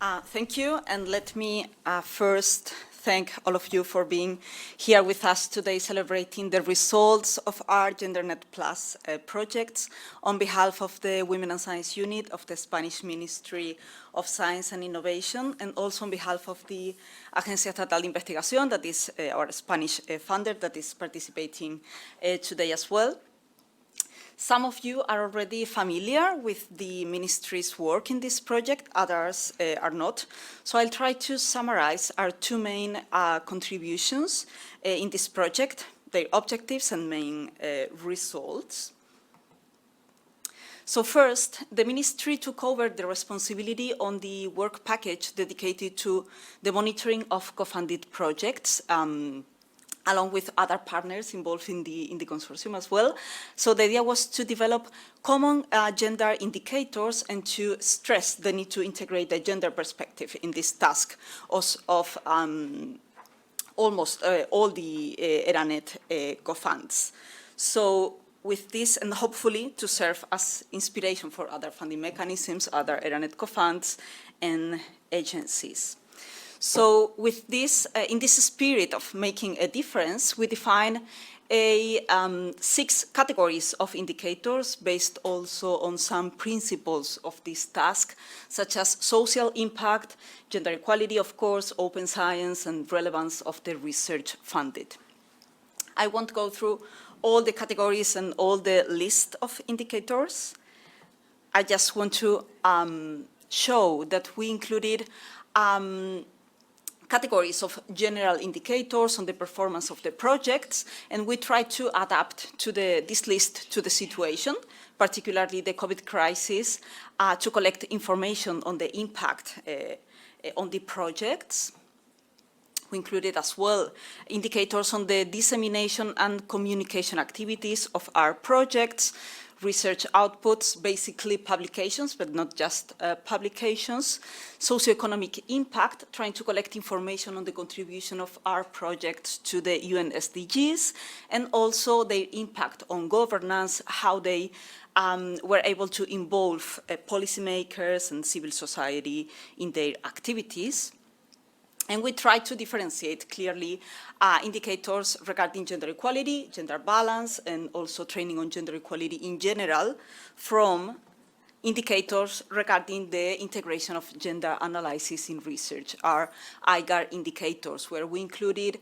Thank you, and let me first thank all of you for being here with us today celebrating the results of our GenderNet Plus projects on behalf of the Women and Science Unit of the Spanish Ministry of Science and Innovation, and also on behalf of the Agencia Estatal de Investigación, that is our Spanish funder that is participating today as well. Some of you are already familiar with the ministry's work in this project, others are not. So I'll try to summarize our two main contributions in this project, their objectives and main results. So first, the ministry took over the responsibility on the work package dedicated to the monitoring of co-funded projects, along with other partners involved in the consortium as well. So the idea was to develop common gender indicators and to stress the need to integrate the gender perspective in this task of almost all the ERANET co-funds. So with this, and hopefully to serve as inspiration for other funding mechanisms, other ERANET co-funds and agencies. So with this, in this spirit of making a difference, we define 6 categories of indicators based also on some principles of this task, such as social impact, gender equality, of course, open science, and relevance of the research funded. I won't go through all the categories and all the list of indicators. I just want to show that we included categories of general indicators on the performance of the projects, and we try to adapt to this list to the situation, particularly the COVID crisis, to collect information on the impact on the projects. We included as well indicators on the dissemination and communication activities of our projects, research outputs, basically publications, but not just publications, socioeconomic impact, trying to collect information on the contribution of our projects to the UN SDGs, and also their impact on governance, how they were able to involve policymakers and civil society in their activities. And we try to differentiate clearly indicators regarding gender equality, gender balance, and also training on gender equality in general from indicators regarding the integration of gender analysis in research, our IGAR indicators, where we included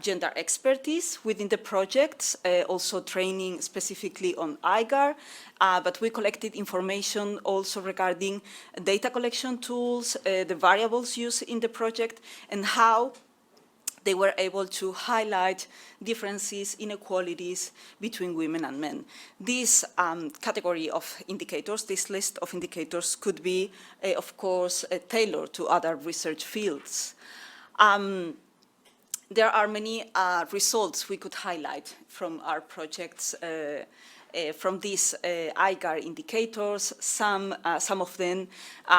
gender expertise within the projects, also training specifically on IGAR, but we collected information also regarding data collection tools, the variables used in the project, and how they were able to highlight differences, inequalities between women and men. This category of indicators, this list of indicators could be, of course, tailored to other research fields. There are many results we could highlight from our projects from these IGAR indicators. Some of them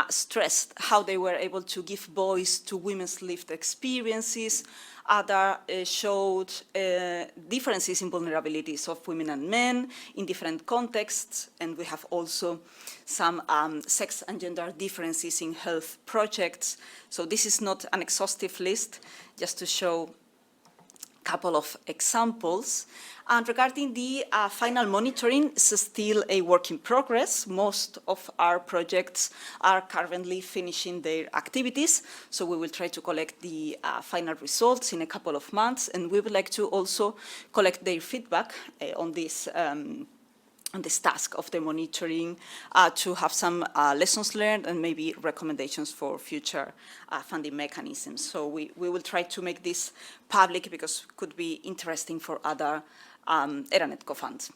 stressed how they were able to give voice to women's lived experiences. Others showed differences in vulnerabilities of women and men in different contexts, and we have also some sex and gender differences in health projects. So this is not an exhaustive list, just to show a couple of examples. And regarding the final monitoring, it's still a work in progress. Most of our projects are currently finishing their activities, so we will try to collect the final results in a couple of months, and we would like to also collect their feedback on this task of the monitoring to have some lessons learned and maybe recommendations for future funding mechanisms. So we will try to make this public because it could be interesting for other ERANET co-funds.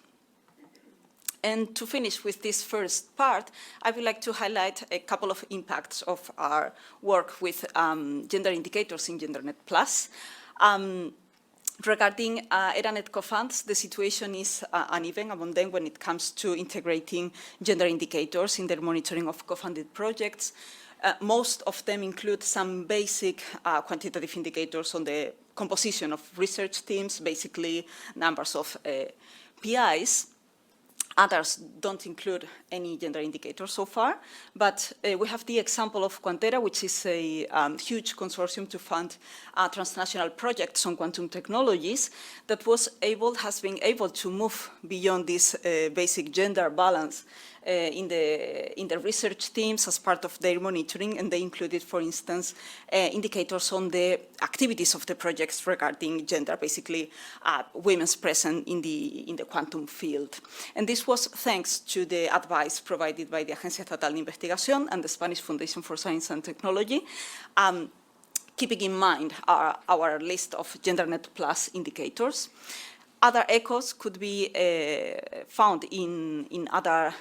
And to finish with this first part, I would like to highlight a couple of impacts of our work with gender indicators in GenderNet Plus. Regarding ERANET co-funds, the situation is uneven among them when it comes to integrating gender indicators in their monitoring of co-funded projects. Most of them include some basic quantitative indicators on the composition of research teams, basically numbers of PIs. Others don't include any gender indicator so far, but we have the example of Quantera, which is a huge consortium to fund transnational projects on quantum technologies that has been able to move beyond this basic gender balance in the research teams as part of their monitoring, and they included, for instance, indicators on the activities of the projects regarding gender, basically women's presence in the quantum field. And this was thanks to the advice provided by the Agencia Estatal de Investigación and the Spanish Foundation for Science and Technology, keeping in mind our list of GenderNet Plus indicators. Other echoes could be found in other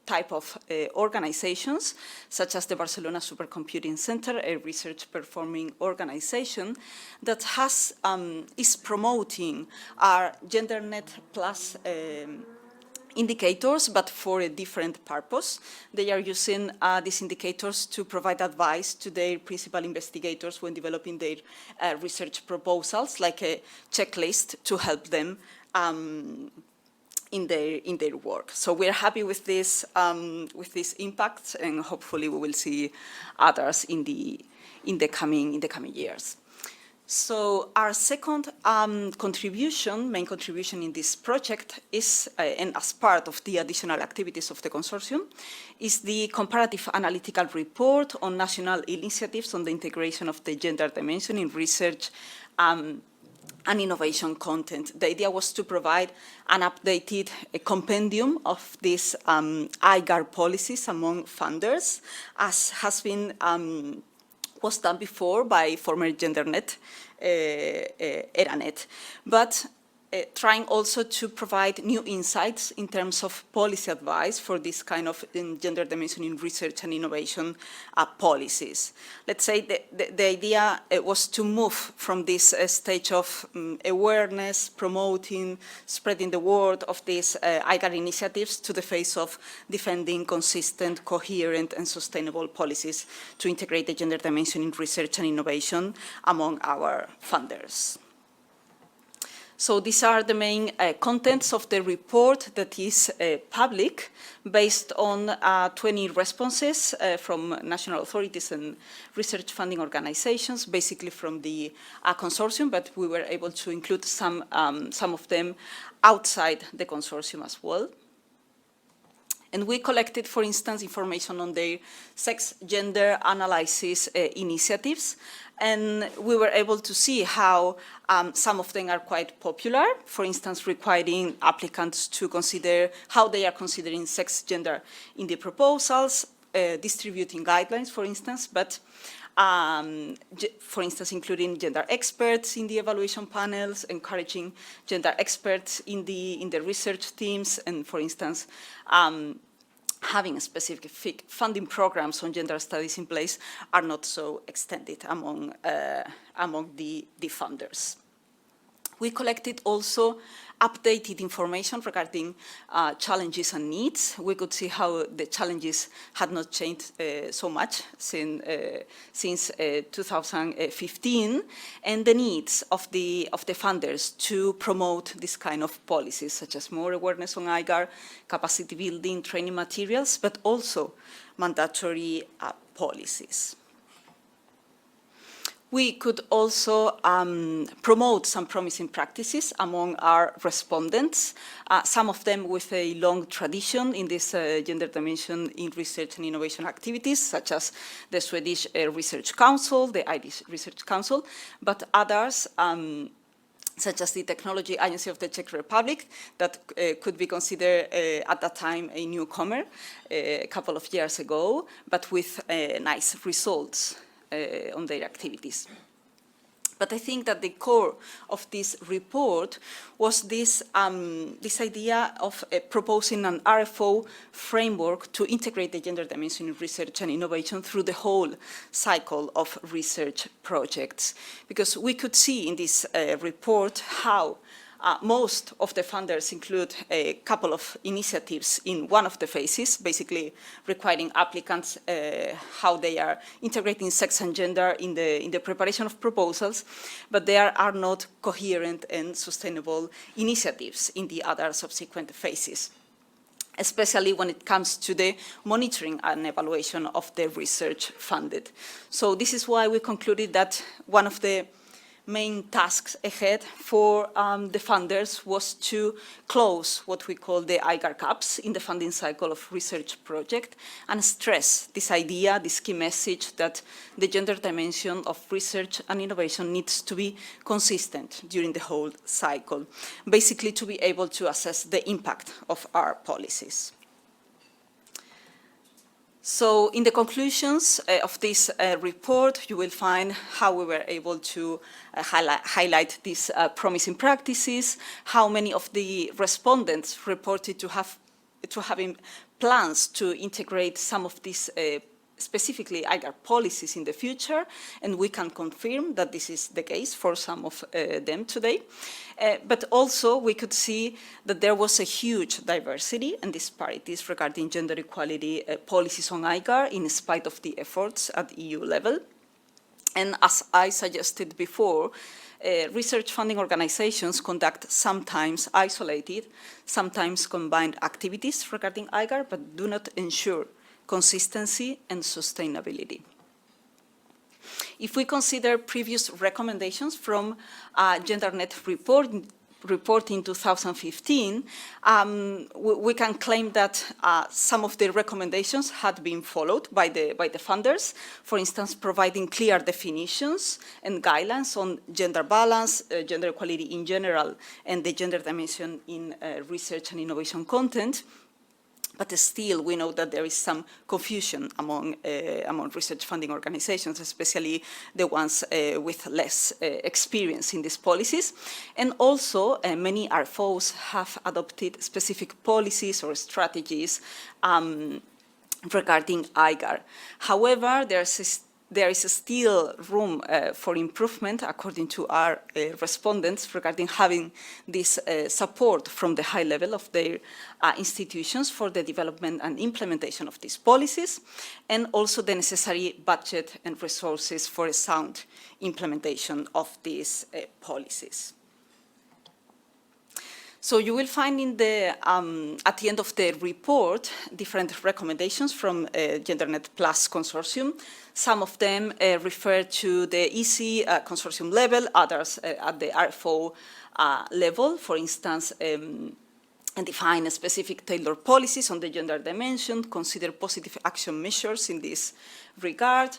type of organizations, such as the Barcelona Supercomputing Center, a research performing organization that is promoting our GenderNet Plus indicators, but for a different purpose. They are using these indicators to provide advice to their principal investigators when developing their research proposals, like a checklist to help them in their work. So we're happy with this impact, and hopefully we will see others in the coming years. So our second main contribution in this project is, and as part of the additional activities of the consortium, is the comparative analytical report on national initiatives on the integration of the gender dimension in research and innovation content. The idea was to provide an updated compendium of these IGAR policies among funders, as has been was done before by former GenderNet, ERANET, but trying also to provide new insights in terms of policy advice for this kind of gender dimension in research and innovation policies. Let's say the idea was to move from this stage of awareness, promoting, spreading the word of these IGAR initiatives to the phase of defending consistent, coherent, and sustainable policies to integrate the gender dimension in research and innovation among our funders. So these are the main contents of the report that is public, based on 20 responses from national authorities and research funding organizations, basically from the consortium, but we were able to include some of them outside the consortium as well. And we collected, for instance, information on their sex-gender analysis initiatives, and we were able to see how some of them are quite popular, for instance, requiring applicants to consider how they are considering sex-gender in the proposals, distributing guidelines, for instance, but for instance, including gender experts in the evaluation panels, encouraging gender experts in the research teams, and, for instance, having specific funding programs on gender studies in place are not so extended among the funders. We collected also updated information regarding challenges and needs. We could see how the challenges had not changed so much since 2015, and the needs of the funders to promote this kind of policies, such as more awareness on IGAR, capacity building, training materials, but also mandatory policies. We could also promote some promising practices among our respondents, some of them with a long tradition in this gender dimension in research and innovation activities, such as the Swedish Research Council, the Irish Research Council, but others, such as the Technology Agency of the Czech Republic, that could be considered at that time a newcomer a couple of years ago, but with nice results on their activities. But I think that the core of this report was this idea of proposing an RFO framework to integrate the gender dimension in research and innovation through the whole cycle of research projects. Because we could see in this report how most of the funders include a couple of initiatives in one of the phases, basically requiring applicants how they are integrating sex and gender in the preparation of proposals, but there are not coherent and sustainable initiatives in the other subsequent phases. especially when it comes to the monitoring and evaluation of the research funded. So this is why we concluded that one of the main tasks ahead for the funders was to close what we call the IGAR gaps in the funding cycle of research project and stress this idea, this key message that the gender dimension of research and innovation needs to be consistent during the whole cycle, basically to be able to assess the impact of our policies. So in the conclusions of this report, you will find how we were able to highlight these promising practices, how many of the respondents reported to having plans to integrate some of these specifically IGAR policies in the future, and we can confirm that this is the case for some of them today. But also we could see that there was a huge diversity and disparities regarding gender equality policies on IGAR in spite of the efforts at EU level. And as I suggested before, research funding organizations conduct sometimes isolated, sometimes combined activities regarding IGAR, but do not ensure consistency and sustainability. If we consider previous recommendations from GenderNet report in 2015, we can claim that some of the recommendations had been followed by the funders, for instance, providing clear definitions and guidelines on gender balance, gender equality in general, and the gender dimension in research and innovation content. But still, we know that there is some confusion among research funding organizations, especially the ones with less experience in these policies. And also, many RFOs have adopted specific policies or strategies regarding IGAR. However, there is still room for improvement, according to our respondents, regarding having this support from the high level of their institutions for the development and implementation of these policies, and also the necessary budget and resources for a sound implementation of these policies. So you will find in the, at the end of the report different recommendations from GenderNet Plus Consortium. Some of them refer to the EC consortium level, others at the RFO level. For instance, and define specific tailored policies on the gender dimension, consider positive action measures in this regard,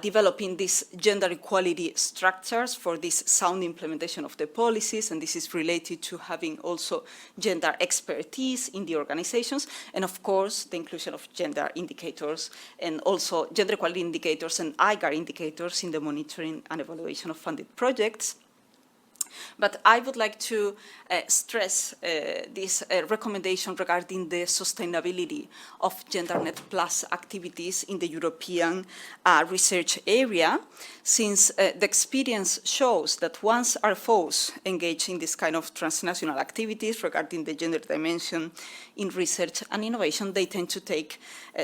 developing these gender equality structures for this sound implementation of the policies, and this is related to having also gender expertise in the organizations, and of course the inclusion of gender indicators and also gender equality indicators and IGAR indicators in the monitoring and evaluation of funded projects. But I would like to stress this recommendation regarding the sustainability of GenderNet Plus activities in the European research area, since the experience shows that once RFOs engage in this kind of transnational activities regarding the gender dimension in research and innovation, they tend to take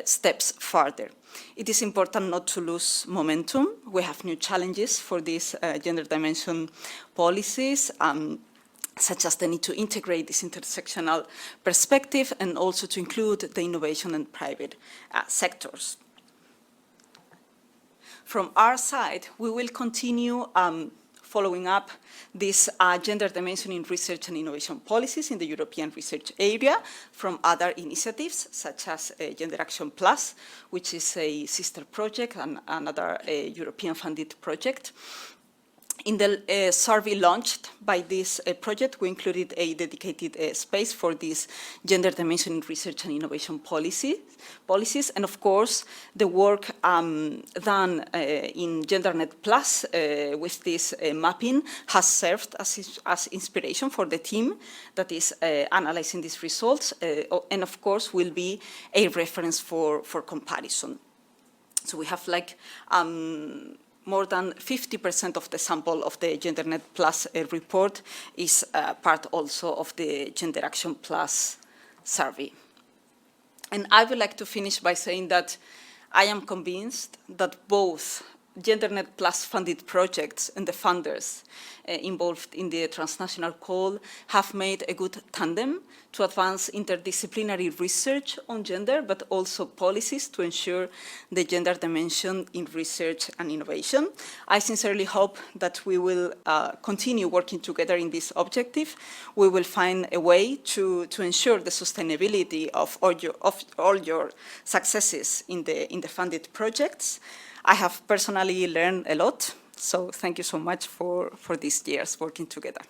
steps further. It is important not to lose momentum. We have new challenges for these gender dimension policies, such as the need to integrate this intersectional perspective and also to include the innovation and private sectors. From our side, we will continue following up this gender dimension in research and innovation policies in the European research area from other initiatives, such as Gender Action Plus, which is a sister project and another European funded project. In the survey launched by this project, we included a dedicated space for this gender dimension in research and innovation policies. And of course, the work done in GenderNet Plus with this mapping has served as inspiration for the team that is analyzing these results, and of course will be a reference for comparison. So we have like more than 50% of the sample of the GenderNet Plus report is part also of the Gender Action Plus survey. And I would like to finish by saying that I am convinced that both GenderNet Plus funded projects and the funders involved in the transnational call have made a good tandem to advance interdisciplinary research on gender, but also policies to ensure the gender dimension in research and innovation. I sincerely hope that we will continue working together in this objective. We will find a way to ensure the sustainability of all your successes in the funded projects. I have personally learned a lot, so thank you so much for these years working together.